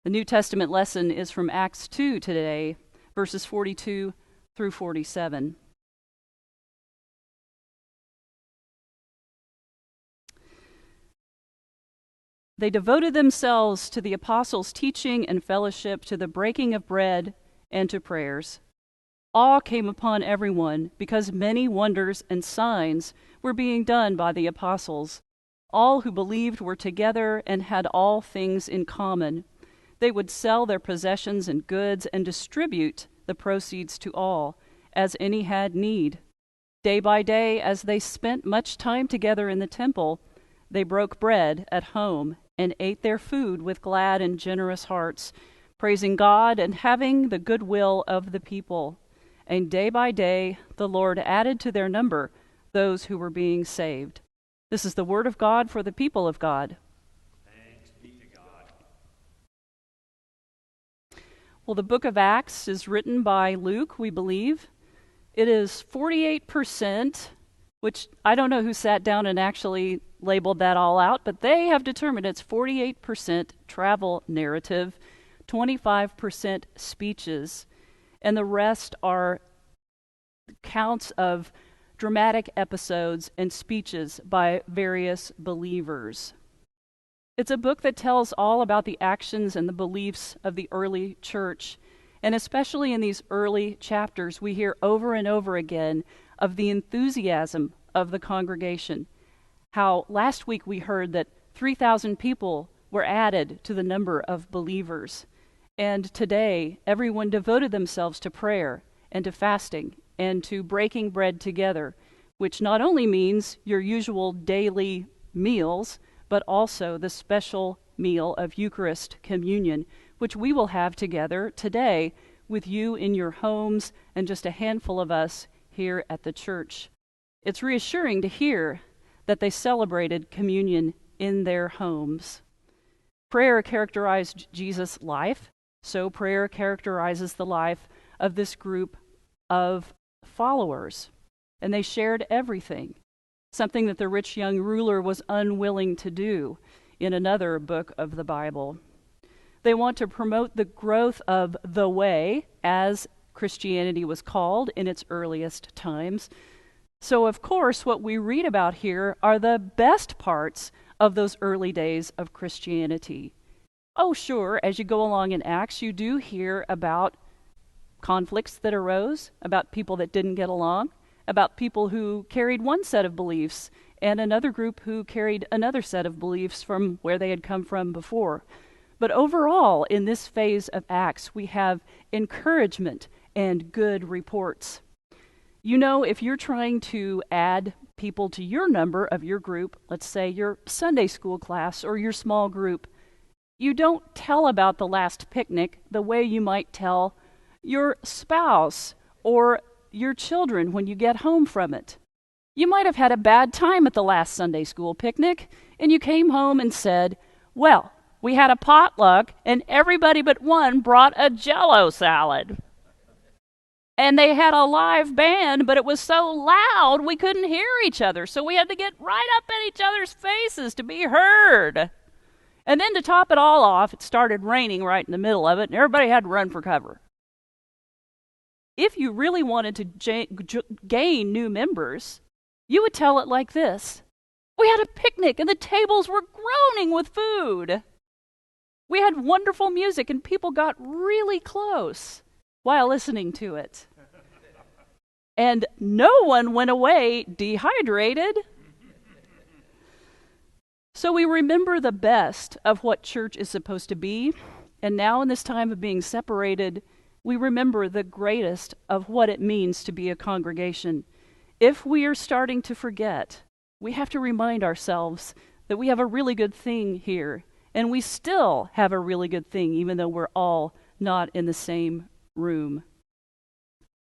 The New Testament lesson is from Acts 2 today, verses 42 through 47. They devoted themselves to the apostles' teaching and fellowship, to the breaking of bread, and to prayers. Awe came upon everyone, because many wonders and signs were being done by the apostles. All who believed were together and had all things in common. They would sell their possessions and goods and distribute the proceeds to all, as any had need. Day by day, as they spent much time together in the temple, they broke bread at home and ate their food with glad and generous hearts, praising God and having the goodwill of the people. And day by day the Lord added to their number those who were being saved. This is the word of God for the people of God. Thanks be to God. Well, the book of Acts is written by Luke, we believe. It is 48%, which I don't know who sat down and actually labeled that all out, but they have determined it's 48% travel narrative, 25% speeches, and the rest are counts of dramatic episodes and speeches by various believers. It's a book that tells all about the actions and the beliefs of the early church, and especially in these early chapters, we hear over and over again of the enthusiasm of the congregation. How last week we heard that 3,000 people were added to the number of believers. And today, everyone devoted themselves to prayer and to fasting and to breaking bread together, which not only means your usual daily meals, but also the special meal of Eucharist communion, which we will have together today with you in your homes and just a handful of us here at the church. It's reassuring to hear that they celebrated communion in their homes. Prayer characterized Jesus' life, so prayer characterizes the life of this group of followers. And they shared everything, something that the rich young ruler was unwilling to do in another book of the Bible. They want to promote the growth of the way, as Christianity was called in its earliest times. So, of course, what we read about here are the best parts of those early days of Christianity. Oh, sure, as you go along in Acts, you do hear about conflicts that arose, about people that didn't get along, about people who carried one set of beliefs and another group who carried another set of beliefs from where they had come from before. But overall, in this phase of Acts, we have encouragement and good reports. You know, if you're trying to add people to your number of your group, let's say your Sunday school class or your small group, you don't tell about the last picnic the way you might tell your spouse or your children when you get home from it. You might have had a bad time at the last Sunday school picnic, and you came home and said, well, we had a potluck, and everybody but one brought a Jell-O salad. And they had a live band, but it was so loud we couldn't hear each other, so we had to get right up in each other's faces to be heard. And then to top it all off, it started raining right in the middle of it, and everybody had to run for cover. If you really wanted to gain new members, you would tell it like this. We had a picnic, and the tables were groaning with food. We had wonderful music, and people got really close while listening to it. And no one went away dehydrated. So we remember the best of what church is supposed to be, and now in this time of being separated, we remember the greatest of what it means to be a congregation. If we are starting to forget, we have to remind ourselves that we have a really good thing here, and we still have a really good thing, even though we're all not in the same room.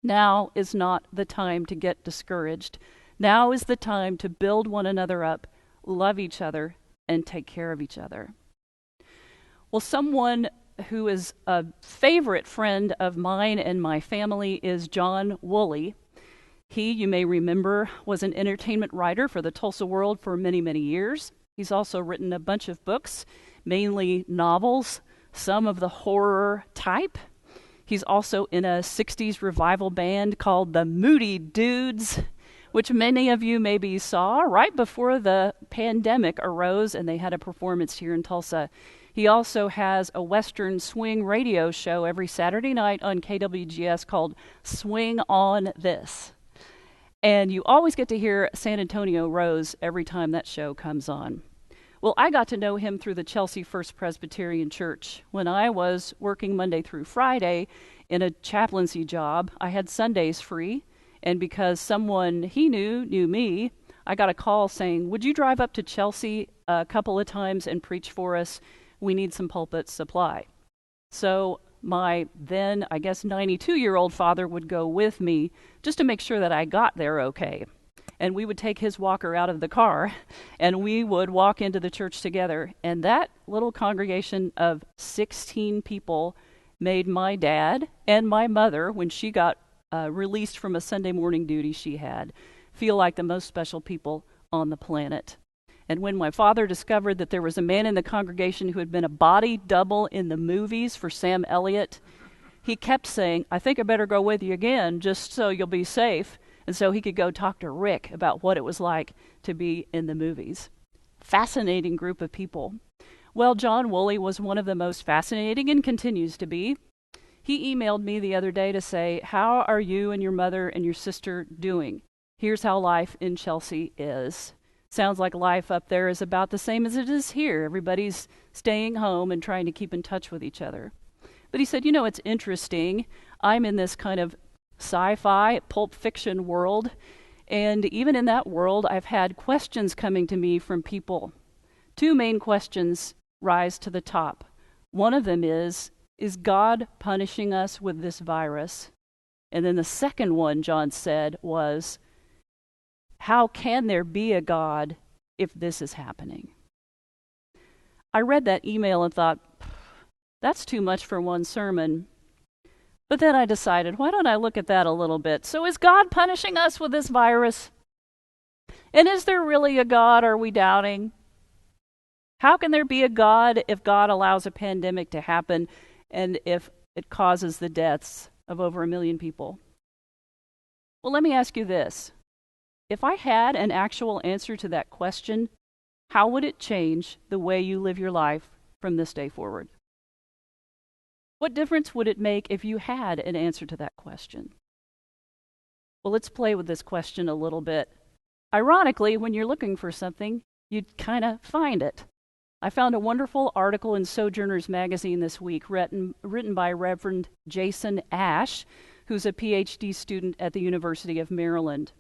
Now is not the time to get discouraged. Now is the time to build one another up, love each other, and take care of each other. Well, someone who is a favorite friend of mine and my family is John Woolley. He, you may remember, was an entertainment writer for the Tulsa World for many, many years. He's also written a bunch of books, mainly novels, some of the horror type. He's also in a 60s revival band called the Moody Dudes, which many of you maybe saw right before the pandemic arose and they had a performance here in Tulsa. He also has a Western swing radio show every Saturday night on KWGS called Swing On This. And you always get to hear San Antonio Rose every time that show comes on. Well, I got to know him through the Chelsea First Presbyterian Church. When I was working Monday through Friday in a chaplaincy job, I had Sundays free. And because someone he knew me, I got a call saying, would you drive up to Chelsea a couple of times and preach for us? We need some pulpit supply. So my then, 92-year-old father would go with me just to make sure that I got there okay. And we would take his walker out of the car, and we would walk into the church together. And that little congregation of 16 people made my dad and my mother, when she got released from a Sunday morning duty she had, feel like the most special people on the planet. And when my father discovered that there was a man in the congregation who had been a body double in the movies for Sam Elliott, he kept saying, I think I better go with you again just so you'll be safe. And so he could go talk to Rick about what it was like to be in the movies. Fascinating group of people. Well, John Woolley was one of the most fascinating and continues to be. He emailed me the other day to say, how are you and your mother and your sister doing? Here's how life in Chelsea is. Sounds like life up there is about the same as it is here. Everybody's staying home and trying to keep in touch with each other. But he said, it's interesting. I'm in this kind of sci-fi, pulp fiction world, and even in that world, I've had questions coming to me from people. Two main questions rise to the top. One of them is God punishing us with this virus? And then the second one, John said, was, how can there be a God if this is happening? I read that email and thought, that's too much for one sermon. But then I decided, why don't I look at that a little bit? So is God punishing us with this virus? And is there really a God? Are we doubting? How can there be a God if God allows a pandemic to happen and if it causes the deaths of over 1 million people? Well, let me ask you this. If I had an actual answer to that question, how would it change the way you live your life from this day forward? What difference would it make if you had an answer to that question? Well, let's play with this question a little bit. Ironically, when you're looking for something, you'd kind of find it. I found a wonderful article in Sojourners magazine this week written by Reverend Jason Ash, who's a PhD student at the University of Maryland.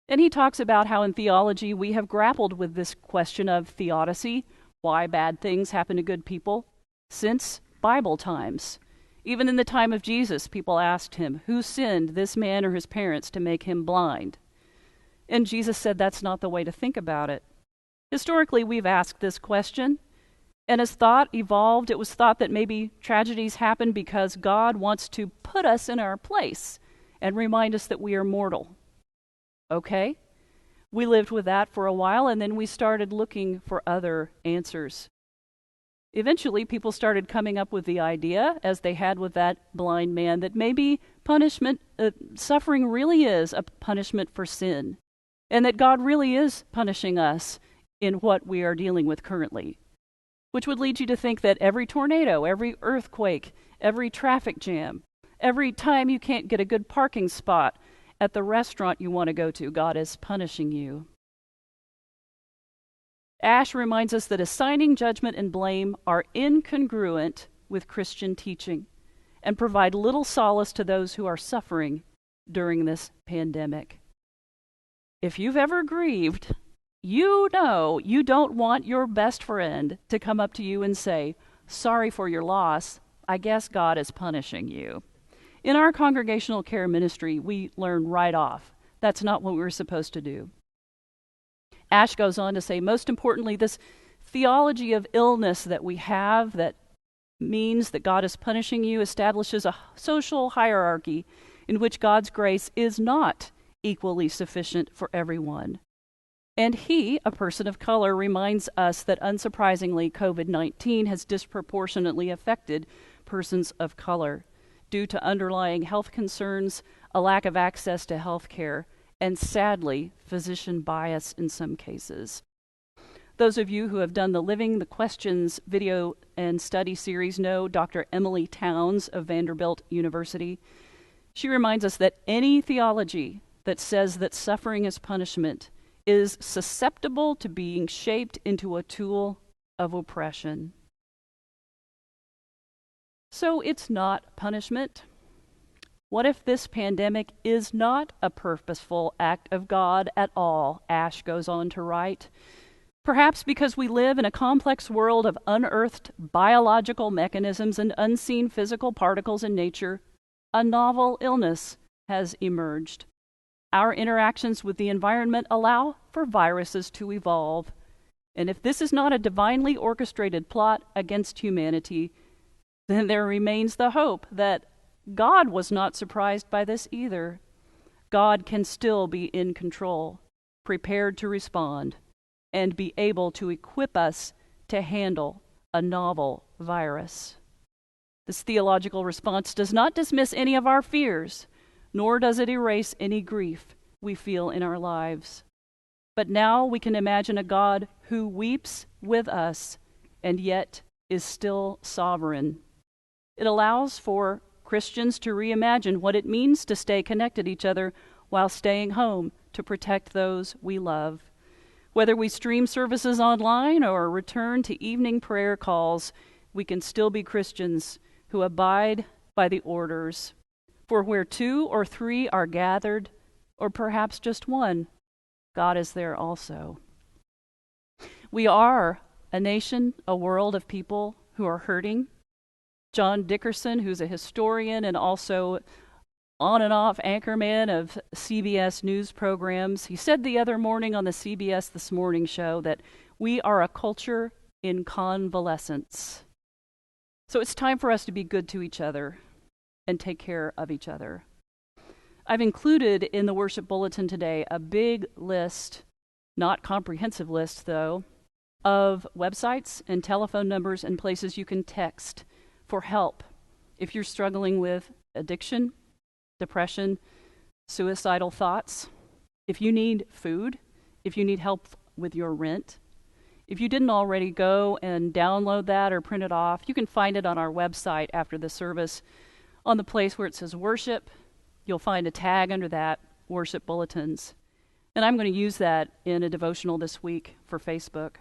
And he talks about how in theology we have grappled with this question of theodicy, why bad things happen to good people, since Bible times. Even in the time of Jesus, people asked him, who sinned, this man or his parents, to make him blind? And Jesus said that's not the way to think about it. Historically, we've asked this question, and as thought evolved, it was thought that maybe tragedies happen because God wants to put us in our place and remind us that we are mortal. Okay? We lived with that for a while, and then we started looking for other answers. Eventually, people started coming up with the idea, as they had with that blind man, that maybe suffering really is a punishment for sin, and that God really is punishing us in what we are dealing with currently, which would lead you to think that every tornado, every earthquake, every traffic jam, every time you can't get a good parking spot at the restaurant you want to go to, God is punishing you. Ash reminds us that assigning judgment and blame are incongruent with Christian teaching and provide little solace to those who are suffering during this pandemic. If you've ever grieved, you know you don't want your best friend to come up to you and say, sorry for your loss, I guess God is punishing you. In our congregational care ministry, we learn right off that's not what we're supposed to do. Ash goes on to say, most importantly, this theology of illness that we have that means that God is punishing you establishes a social hierarchy in which God's grace is not equally sufficient for everyone. And he, a person of color, reminds us that unsurprisingly, COVID-19 has disproportionately affected persons of color due to underlying health concerns, a lack of access to health care, and sadly, physician bias in some cases. Those of you who have done the Living the Questions video and study series know Dr. Emily Towns of Vanderbilt University. She reminds us that any theology that says that suffering is punishment is susceptible to being shaped into a tool of oppression. So it's not punishment. What if this pandemic is not a purposeful act of God at all? Ash goes on to write. Perhaps because we live in a complex world of unearthed biological mechanisms and unseen physical particles in nature, a novel illness has emerged. Our interactions with the environment allow for viruses to evolve. And if this is not a divinely orchestrated plot against humanity, then there remains the hope that God was not surprised by this either. God can still be in control, prepared to respond, and be able to equip us to handle a novel virus. This theological response does not dismiss any of our fears, nor does it erase any grief we feel in our lives. But now we can imagine a God who weeps with us and yet is still sovereign. It allows for Christians to reimagine what it means to stay connected to each other while staying home to protect those we love. Whether we stream services online or return to evening prayer calls, we can still be Christians who abide by the orders. For where 2 or 3 are gathered, or perhaps just one, God is there also. We are a nation, a world of people who are hurting. John Dickerson, who's a historian and also on and off anchorman of CBS news programs, he said the other morning on the CBS This Morning show that we are a culture in convalescence. So it's time for us to be good to each other and take care of each other. I've included in the worship bulletin today a big list, not comprehensive list though, of websites and telephone numbers and places you can text for help if you're struggling with addiction, depression, suicidal thoughts, if you need food, if you need help with your rent. If you didn't already go and download that or print it off, you can find it on our website after the service. On the place where it says worship, you'll find a tag under that, worship bulletins. And I'm going to use that in a devotional this week for Facebook.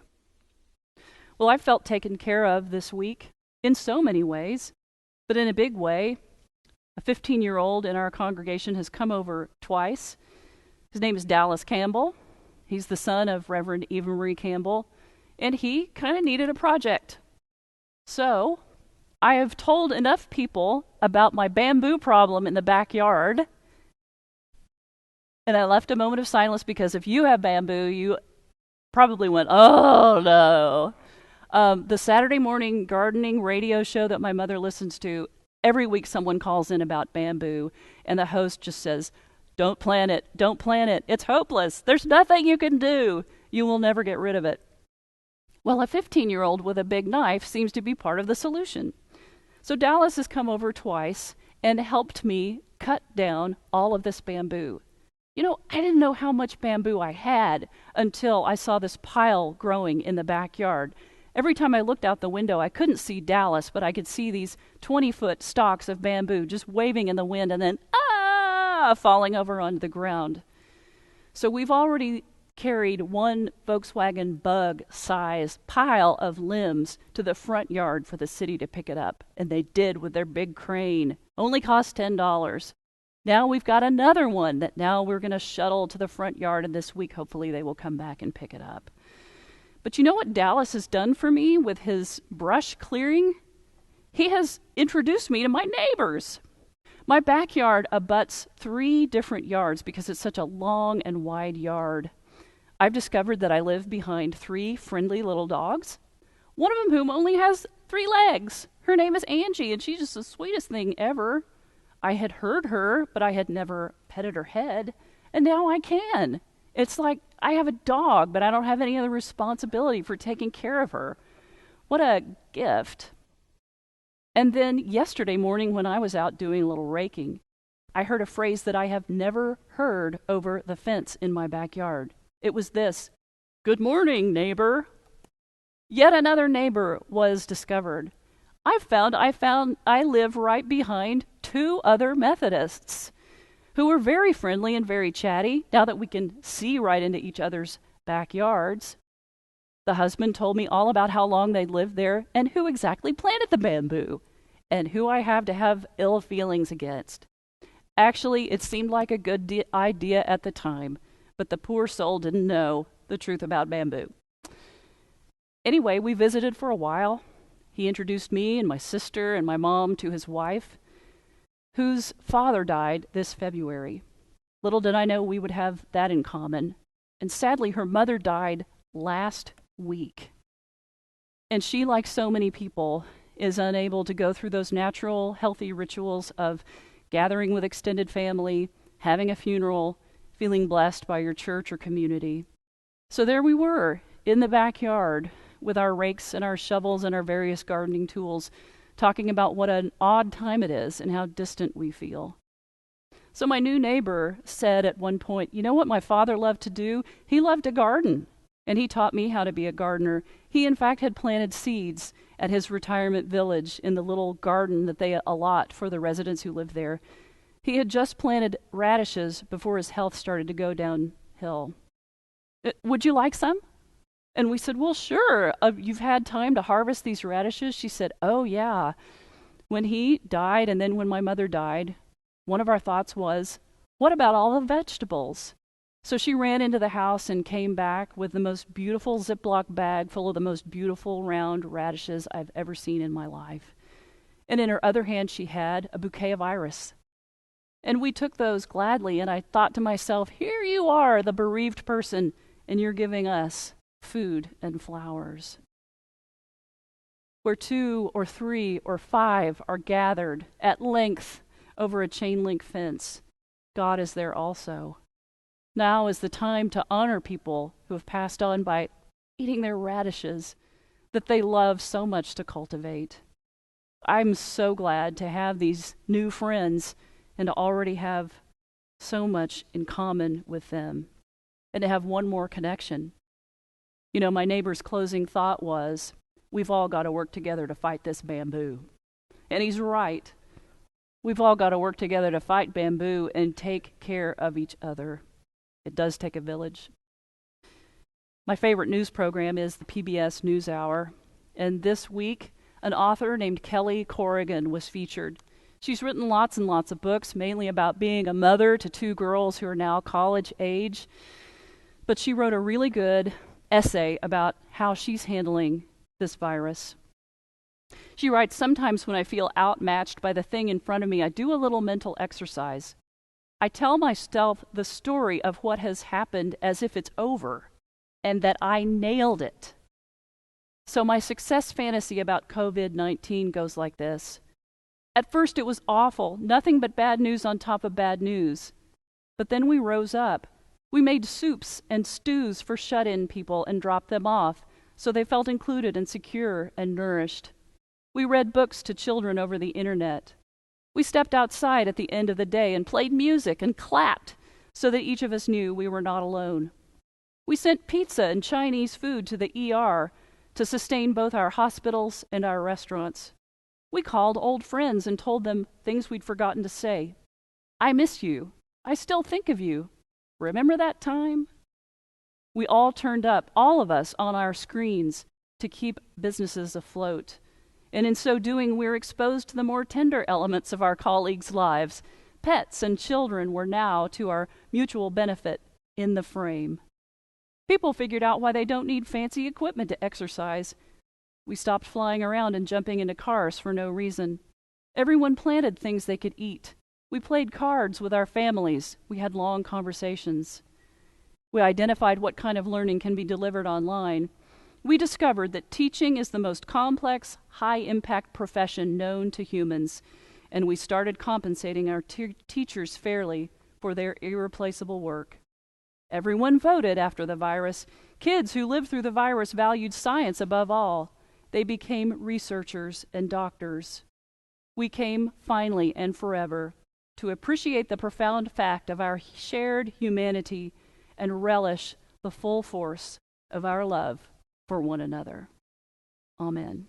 Well, I felt taken care of this week in so many ways, but in a big way. A 15-year-old in our congregation has come over twice. His name is Dallas Campbell. He's the son of Reverend Amy Venable, and he kind of needed a project. So I have told enough people about my bamboo problem in the backyard, and I left a moment of silence because if you have bamboo, you probably went, oh no. The Saturday morning gardening radio show that my mother listens to, every week someone calls in about bamboo, and the host just says, don't plant it, don't plant it. It's hopeless. There's nothing you can do. You will never get rid of it. Well, a 15-year-old with a big knife seems to be part of the solution. So Dallas has come over twice and helped me cut down all of this bamboo. You know, I didn't know how much bamboo I had until I saw this pile growing in the backyard. Every time I looked out the window, I couldn't see Dallas, but I could see these 20-foot stalks of bamboo just waving in the wind and then, falling over onto the ground. So we've already carried one Volkswagen Bug-size pile of limbs to the front yard for the city to pick it up, and they did with their big crane. Only cost $10. Now we've got another one that now we're going to shuttle to the front yard, and this week hopefully they will come back and pick it up. But you know what Dallas has done for me with his brush clearing? He has introduced me to my neighbors. My backyard abuts 3 different yards because it's such a long and wide yard. I've discovered that I live behind 3 friendly little dogs, one of them whom only has 3 legs. Her name is Angie, and she's just the sweetest thing ever. I had heard her, but I had never petted her head, and now I can. It's like I have a dog, but I don't have any other responsibility for taking care of her. What a gift. And then yesterday morning, when I was out doing a little raking, I heard a phrase that I have never heard over the fence in my backyard. It was this: "Good morning, neighbor." Yet another neighbor was discovered. I live right behind two other Methodists who were very friendly and very chatty now that we can see right into each other's backyards. The husband told me all about how long they'd lived there and who exactly planted the bamboo and who I have to have ill feelings against. Actually, it seemed like a good idea at the time, but the poor soul didn't know the truth about bamboo. Anyway, we visited for a while. He introduced me and my sister and my mom to his wife, whose father died this February. Little did I know we would have that in common. And sadly, her mother died last week. And she, like so many people, is unable to go through those natural, healthy rituals of gathering with extended family, having a funeral, feeling blessed by your church or community. So there we were, in the backyard, with our rakes and our shovels and our various gardening tools, talking about what an odd time it is and how distant we feel. So my new neighbor said at one point, "You know what my father loved to do? He loved to garden, and he taught me how to be a gardener." He, in fact, had planted seeds at his retirement village in the little garden that they allot for the residents who live there. He had just planted radishes before his health started to go downhill. "Would you like some?" And we said, "Well, sure. You've had time to harvest these radishes?" She said, "Oh, yeah." When he died and then when my mother died, one of our thoughts was, what about all the vegetables? So she ran into the house and came back with the most beautiful Ziploc bag full of the most beautiful round radishes I've ever seen in my life. And in her other hand, she had a bouquet of iris. And we took those gladly, and I thought to myself, here you are, the bereaved person, and you're giving us food and flowers. Where 2 or 3 or 5 are gathered at length over a chain link fence, God is there also. Now is the time to honor people who have passed on by eating their radishes that they love so much to cultivate. I'm so glad to have these new friends and to already have so much in common with them and to have one more connection. You know, my neighbor's closing thought was, we've all got to work together to fight this bamboo. And he's right. We've all got to work together to fight bamboo and take care of each other. It does take a village. My favorite news program is the PBS NewsHour. And this week, an author named Kelly Corrigan was featured. She's written lots and lots of books, mainly about being a mother to 2 girls who are now college age. But she wrote a really good essay about how she's handling this virus. She writes, sometimes when I feel outmatched by the thing in front of me, I do a little mental exercise. I tell myself the story of what has happened as if it's over and that I nailed it. So my success fantasy about COVID-19 goes like this. At first it was awful, nothing but bad news on top of bad news. But then we rose up. We made soups and stews for shut-in people and dropped them off so they felt included and secure and nourished. We read books to children over the internet. We stepped outside at the end of the day and played music and clapped so that each of us knew we were not alone. We sent pizza and Chinese food to the ER to sustain both our hospitals and our restaurants. We called old friends and told them things we'd forgotten to say. I miss you. I still think of you. Remember that time? We all turned up, all of us, on our screens to keep businesses afloat. And in so doing, we're exposed to the more tender elements of our colleagues' lives. Pets and children were now, to our mutual benefit, in the frame. People figured out why they don't need fancy equipment to exercise. We stopped flying around and jumping into cars for no reason. Everyone planted things they could eat. We played cards with our families. We had long conversations. We identified what kind of learning can be delivered online. We discovered that teaching is the most complex, high-impact profession known to humans, and we started compensating our teachers fairly for their irreplaceable work. Everyone voted after the virus. Kids who lived through the virus valued science above all. They became researchers and doctors. We came finally and forever to appreciate the profound fact of our shared humanity and relish the full force of our love for one another. Amen.